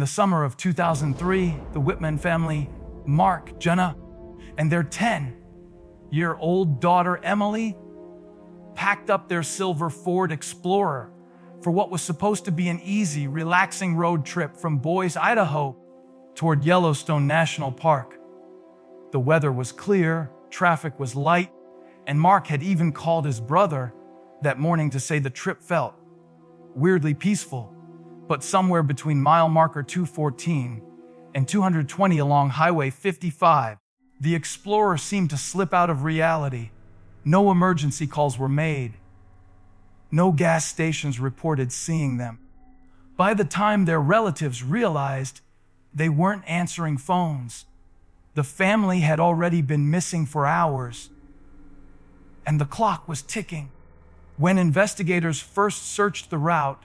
the summer of 2003, the Whitman family, Mark, Jenna, and their 10-year-old daughter, Emily, packed up their silver Ford Explorer for what was supposed to be an easy, relaxing road trip from Boise, Idaho, toward Yellowstone National Park. The weather was clear, traffic was light, and Mark had even called his brother that morning to say the trip felt weirdly peaceful, but somewhere between mile marker 214 and 220 along Highway 55, the Explorer seemed to slip out of reality. No emergency calls were made. No gas stations reported seeing them. By the time their relatives realized, they weren't answering phones. The family had already been missing for hours, and the clock was ticking. When investigators first searched the route,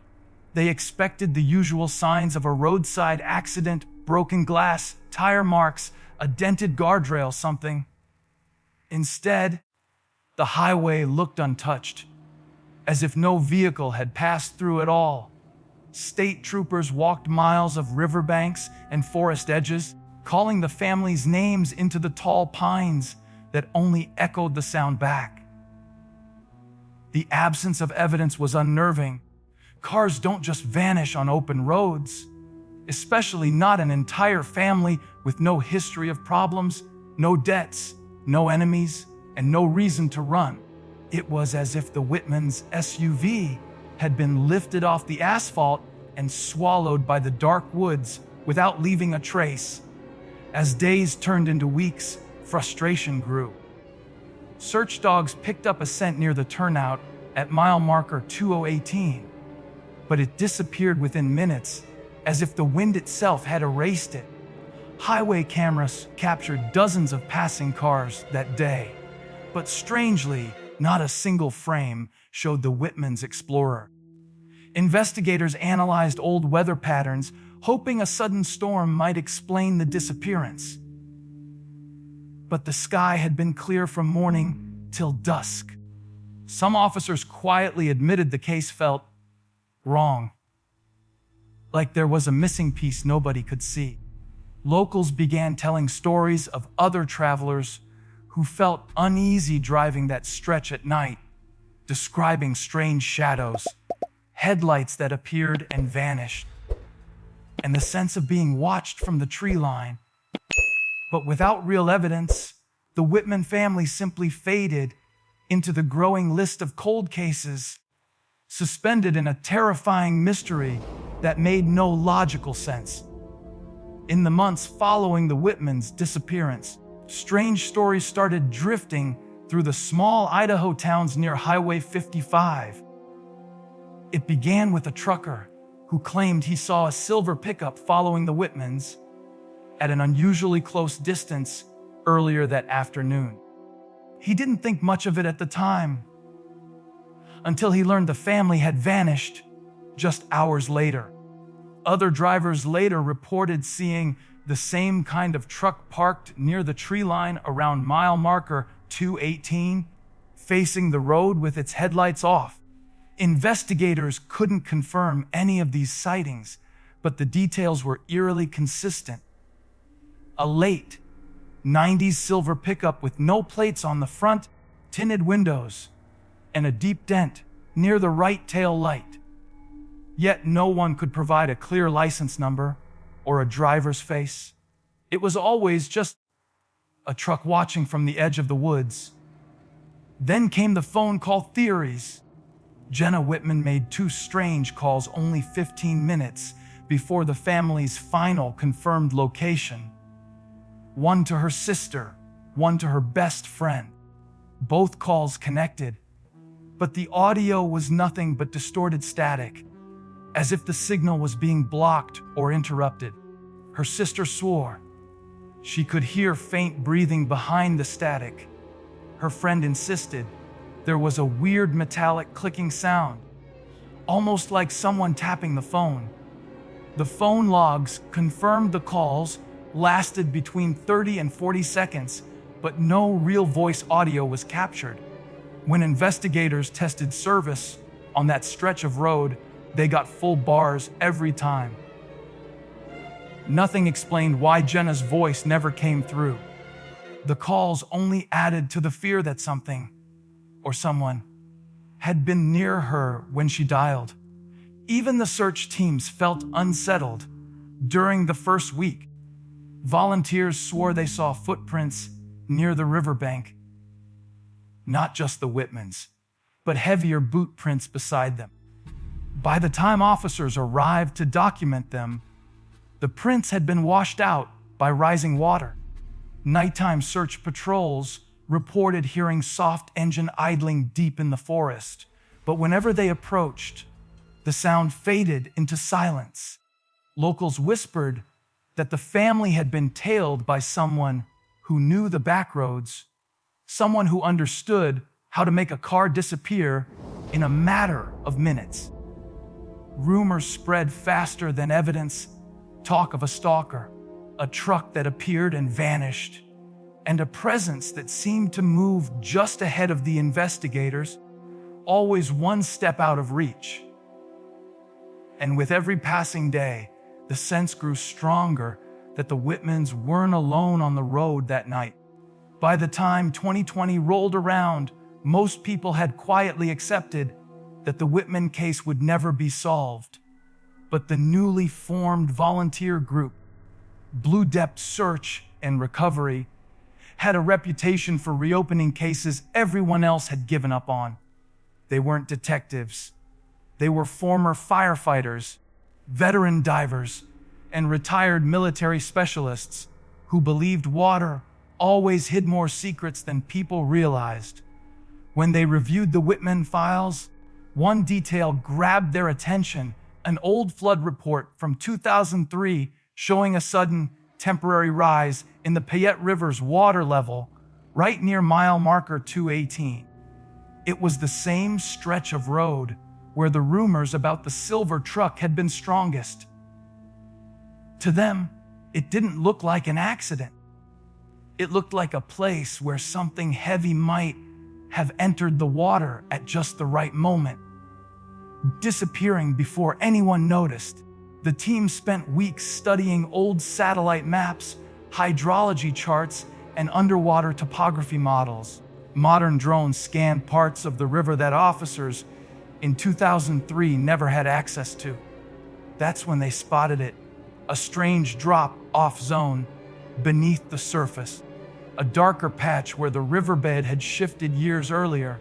they expected the usual signs of a roadside accident, broken glass, tire marks, a dented guardrail, something. Instead, the highway looked untouched, as if no vehicle had passed through at all. State troopers walked miles of riverbanks and forest edges, calling the family's names into the tall pines that only echoed the sound back. The absence of evidence was unnerving. Cars don't just vanish on open roads, especially not an entire family with no history of problems, no debts, no enemies, and no reason to run. It was as if the Whitmans' SUV had been lifted off the asphalt and swallowed by the dark woods without leaving a trace. As days turned into weeks, frustration grew. Search dogs picked up a scent near the turnout at mile marker 2018, but it disappeared within minutes, as if the wind itself had erased it. Highway cameras captured dozens of passing cars that day, but strangely, not a single frame showed the Whitmans' Explorer. Investigators analyzed old weather patterns, hoping a sudden storm might explain the disappearance. But the sky had been clear from morning till dusk. Some officers quietly admitted the case felt wrong, like there was a missing piece nobody could see. Locals began telling stories of other travelers who felt uneasy driving that stretch at night, describing strange shadows, headlights that appeared and vanished, and the sense of being watched from the tree line. But without real evidence, the Whitman family simply faded into the growing list of cold cases, suspended in a terrifying mystery that made no logical sense. In the months following the Whitmans' disappearance, strange stories started drifting through the small Idaho towns near Highway 55. It began with a trucker who claimed he saw a silver pickup following the Whitmans at an unusually close distance earlier that afternoon. He didn't think much of it at the time, until he learned the family had vanished just hours later. Other drivers later reported seeing the same kind of truck parked near the tree line around mile marker 218, facing the road with its headlights off. Investigators couldn't confirm any of these sightings, but the details were eerily consistent. A late 90s silver pickup with no plates on the front, tinted windows, and a deep dent near the right tail light. Yet no one could provide a clear license number or a driver's face. It was always just a truck watching from the edge of the woods. Then came the phone call theories. Jenna Whitman made 2 strange calls only 15 minutes before the family's final confirmed location. One to her sister, one to her best friend. Both calls connected, but the audio was nothing but distorted static, as if the signal was being blocked or interrupted. Her sister swore she could hear faint breathing behind the static. Her friend insisted there was a weird metallic clicking sound, almost like someone tapping the phone. The phone logs confirmed the calls lasted between 30 and 40 seconds, but no real voice audio was captured. When investigators tested service on that stretch of road, they got full bars every time. Nothing explained why Jenna's voice never came through. The calls only added to the fear that something, or someone, had been near her when she dialed. Even the search teams felt unsettled. During the first week, volunteers swore they saw footprints near the riverbank. Not just the Whitmans, but heavier boot prints beside them. By the time officers arrived to document them, the prints had been washed out by rising water. Nighttime search patrols reported hearing soft engine idling deep in the forest, but whenever they approached, the sound faded into silence. Locals whispered that the family had been tailed by someone who knew the back roads, someone who understood how to make a car disappear in a matter of minutes. Rumors spread faster than evidence, talk of a stalker, a truck that appeared and vanished, and a presence that seemed to move just ahead of the investigators, always one step out of reach. And with every passing day, the sense grew stronger that the Whitmans weren't alone on the road that night. By the time 2020 rolled around, most people had quietly accepted that the Whitman case would never be solved. But the newly formed volunteer group, Blue Depth Search and Recovery, had a reputation for reopening cases everyone else had given up on. They weren't detectives. They were former firefighters, veteran divers, and retired military specialists who believed water always hid more secrets than people realized. When they reviewed the Whitman files, one detail grabbed their attention: an old flood report from 2003 showing a sudden, temporary rise in the Payette River's water level right near mile marker 218. It was the same stretch of road where the rumors about the silver truck had been strongest. To them, it didn't look like an accident. It looked like a place where something heavy might have entered the water at just the right moment, disappearing before anyone noticed. The team spent weeks studying old satellite maps, hydrology charts, and underwater topography models. Modern drones scanned parts of the river that officers in 2003 never had access to. That's when they spotted it, a strange drop off zone beneath the surface, a darker patch where the riverbed had shifted years earlier.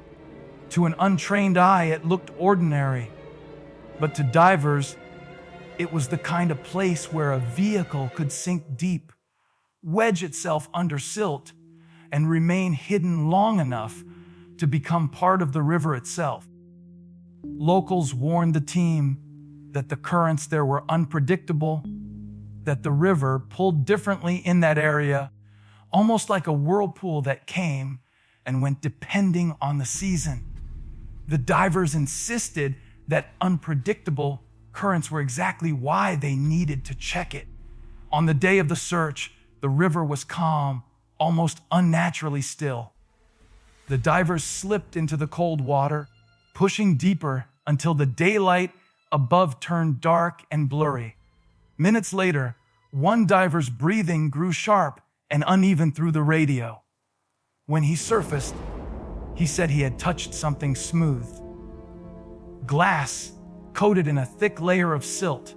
To an untrained eye, it looked ordinary, but to divers, it was the kind of place where a vehicle could sink deep, wedge itself under silt, and remain hidden long enough to become part of the river itself. Locals warned the team that the currents there were unpredictable, that the river pulled differently in that area, almost like a whirlpool that came and went depending on the season. The divers insisted that unpredictable currents were exactly why they needed to check it. On the day of the search, the river was calm, almost unnaturally still. The divers slipped into the cold water, pushing deeper until the daylight above turned dark and blurry. Minutes later, one diver's breathing grew sharp and uneven through the radio. When he surfaced, he said he had touched something smooth. Glass, coated in a thick layer of silt.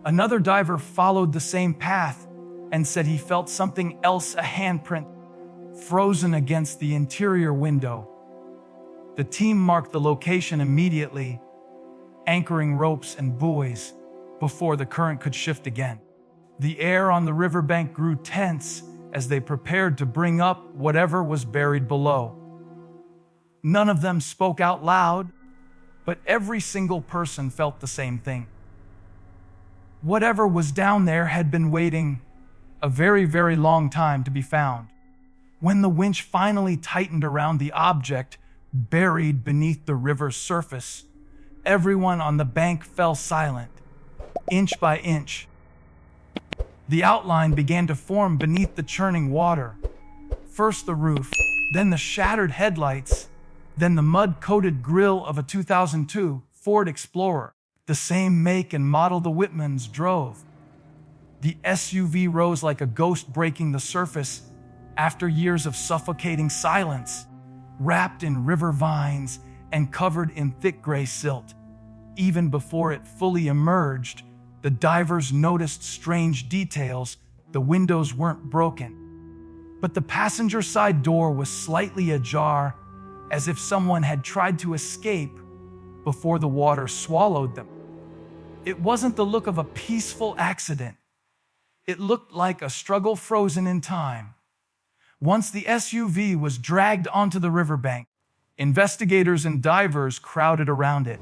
Another diver followed the same path and said he felt something else, a handprint, frozen against the interior window. The team marked the location immediately, anchoring ropes and buoys before the current could shift again. The air on the riverbank grew tense as they prepared to bring up whatever was buried below. None of them spoke out loud, but every single person felt the same thing. Whatever was down there had been waiting a very, very long time to be found. When the winch finally tightened around the object buried beneath the river's surface, everyone on the bank fell silent, inch by inch. The outline began to form beneath the churning water. First the roof, then the shattered headlights, then the mud-coated grille of a 2002 Ford Explorer, the same make and model the Whitmans drove. The SUV rose like a ghost breaking the surface after years of suffocating silence, wrapped in river vines and covered in thick gray silt. Even before it fully emerged, the divers noticed strange details. The windows weren't broken, but the passenger side door was slightly ajar, as if someone had tried to escape before the water swallowed them. It wasn't the look of a peaceful accident. It looked like a struggle frozen in time. Once the SUV was dragged onto the riverbank, investigators and divers crowded around it.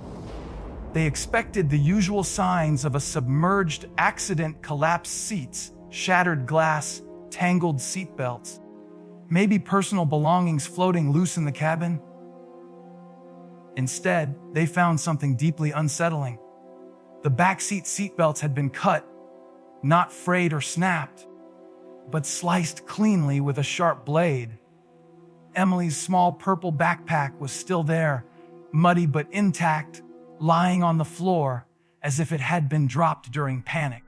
They expected the usual signs of a submerged accident: collapsed seats, shattered glass, tangled seatbelts, maybe personal belongings floating loose in the cabin. Instead, they found something deeply unsettling. The backseat seatbelts had been cut, not frayed or snapped, but sliced cleanly with a sharp blade. Emily's small purple backpack was still there, muddy but intact, lying on the floor as if it had been dropped during panic.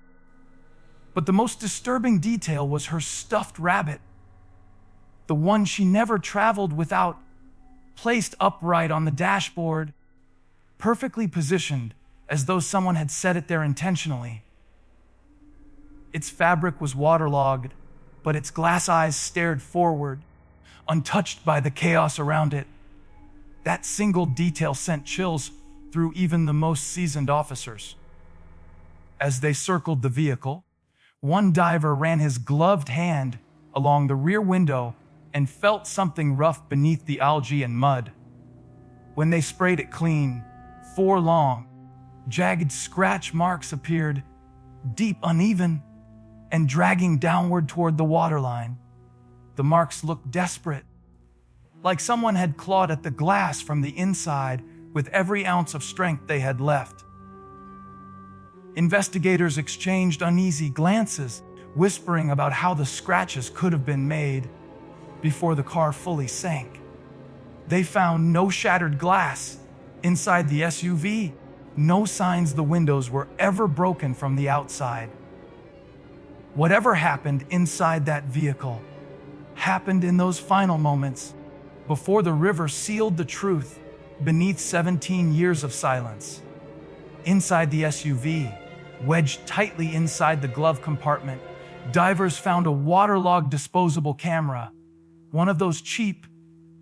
But the most disturbing detail was her stuffed rabbit, the one she never traveled without, placed upright on the dashboard, perfectly positioned as though someone had set it there intentionally. Its fabric was waterlogged, but its glass eyes stared forward, untouched by the chaos around it. That single detail sent chills through even the most seasoned officers. As they circled the vehicle, one diver ran his gloved hand along the rear window and felt something rough beneath the algae and mud. When they sprayed it clean, 4 long, jagged scratch marks appeared, deep, uneven, and dragging downward toward the waterline. The marks looked desperate, like someone had clawed at the glass from the inside with every ounce of strength they had left. Investigators exchanged uneasy glances, whispering about how the scratches could have been made before the car fully sank. They found no shattered glass inside the SUV, no signs the windows were ever broken from the outside. Whatever happened inside that vehicle happened in those final moments before the river sealed the truth beneath 17 years of silence. Inside the SUV, wedged tightly inside the glove compartment, divers found a waterlogged disposable camera, one of those cheap,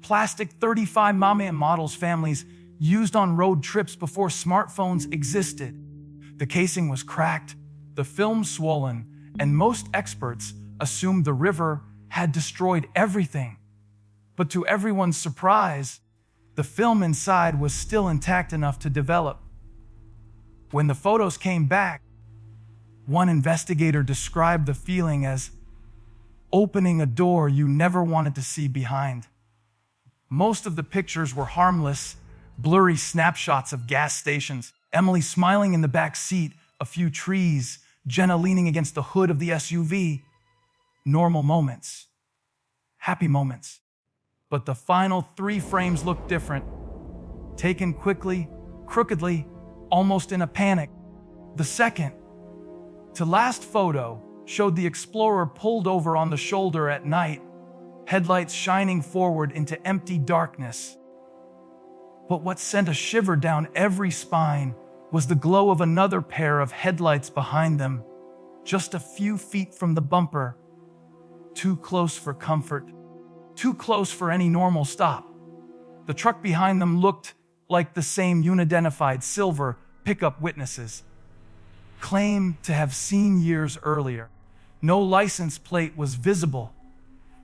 plastic 35mm models families used on road trips before smartphones existed. The casing was cracked, the film swollen, and most experts assumed the river had destroyed everything. But to everyone's surprise, the film inside was still intact enough to develop. When the photos came back, one investigator described the feeling as opening a door you never wanted to see behind. Most of the pictures were harmless, blurry snapshots of gas stations, Emily smiling in the back seat, a few trees, Jenna leaning against the hood of the SUV. Normal moments. Happy moments. But the final 3 frames looked different. Taken quickly, crookedly, almost in a panic. The second to last photo showed the Explorer pulled over on the shoulder at night, headlights shining forward into empty darkness. But what sent a shiver down every spine was the glow of another pair of headlights behind them, just a few feet from the bumper. Too close for comfort, too close for any normal stop. The truck behind them looked like the same unidentified silver pickup witnesses claimed to have seen years earlier. No license plate was visible.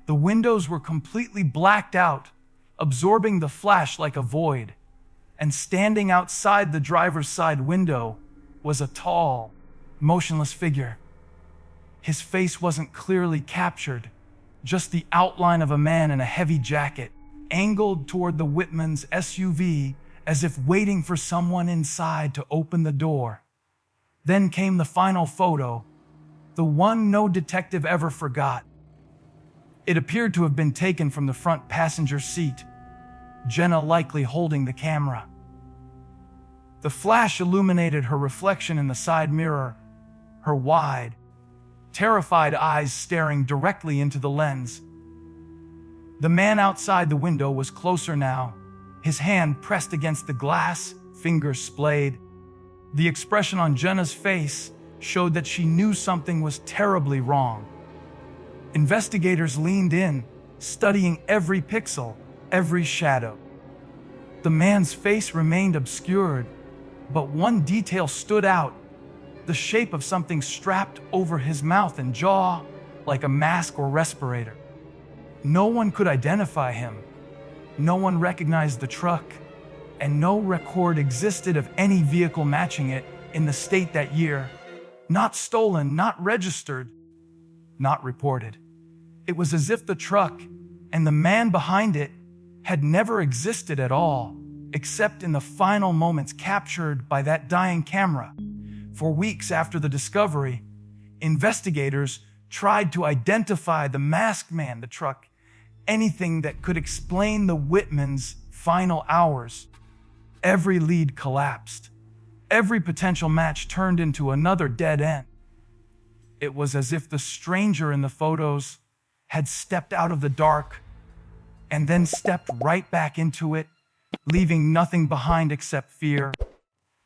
The windows were completely blacked out, absorbing the flash like a void. And standing outside the driver's side window was a tall, motionless figure. His face wasn't clearly captured, just the outline of a man in a heavy jacket, angled toward the Whitman's SUV as if waiting for someone inside to open the door. Then came the final photo, the one no detective ever forgot. It appeared to have been taken from the front passenger seat, Jenna likely holding the camera. The flash illuminated her reflection in the side mirror, her wide, terrified eyes staring directly into the lens. The man outside the window was closer now, his hand pressed against the glass, fingers splayed. The expression on Jenna's face showed that she knew something was terribly wrong. Investigators leaned in, studying every pixel, every shadow. The man's face remained obscured, but one detail stood out: the shape of something strapped over his mouth and jaw, like a mask or respirator. No one could identify him. No one recognized the truck, and no record existed of any vehicle matching it in the state that year. Not stolen, not registered, not reported. It was as if the truck and the man behind it had never existed at all, except in the final moments captured by that dying camera. For weeks after the discovery, investigators tried to identify the masked man, the truck, anything that could explain the Whitmans' final hours. Every lead collapsed. Every potential match turned into another dead end. It was as if the stranger in the photos had stepped out of the dark and then stepped right back into it, leaving nothing behind except fear.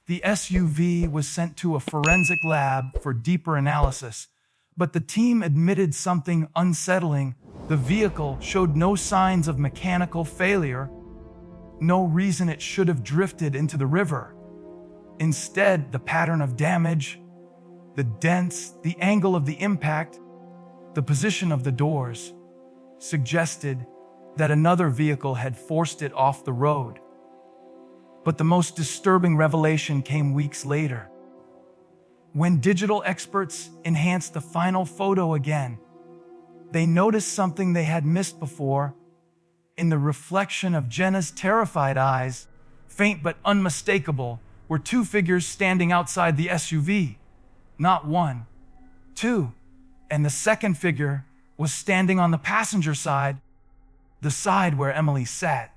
The SUV was sent to a forensic lab for deeper analysis, but the team admitted something unsettling. The vehicle showed no signs of mechanical failure, no reason it should have drifted into the river. Instead, the pattern of damage, the dents, the angle of the impact, the position of the doors suggested that another vehicle had forced it off the road. But the most disturbing revelation came weeks later. When digital experts enhanced the final photo again, they noticed something they had missed before. In the reflection of Jenna's terrified eyes, faint but unmistakable, were two figures standing outside the SUV. Not one, two. And the second figure was standing on the passenger side, the side where Emily sat.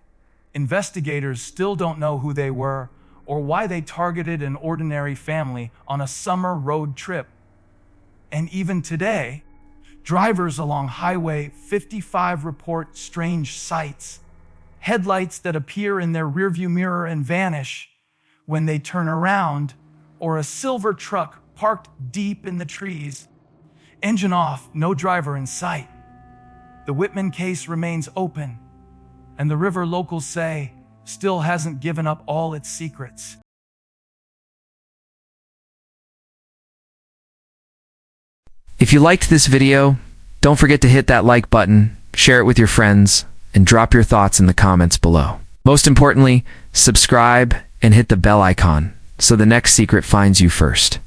Investigators still don't know who they were or why they targeted an ordinary family on a summer road trip. And even today, drivers along Highway 55 report strange sights, headlights that appear in their rearview mirror and vanish when they turn around, or a silver truck parked deep in the trees. Engine off, no driver in sight. The Whitman case remains open, and the river, locals say, still hasn't given up all its secrets. If you liked this video, don't forget to hit that like button, share it with your friends, and drop your thoughts in the comments below. Most importantly, subscribe and hit the bell icon so the next secret finds you first.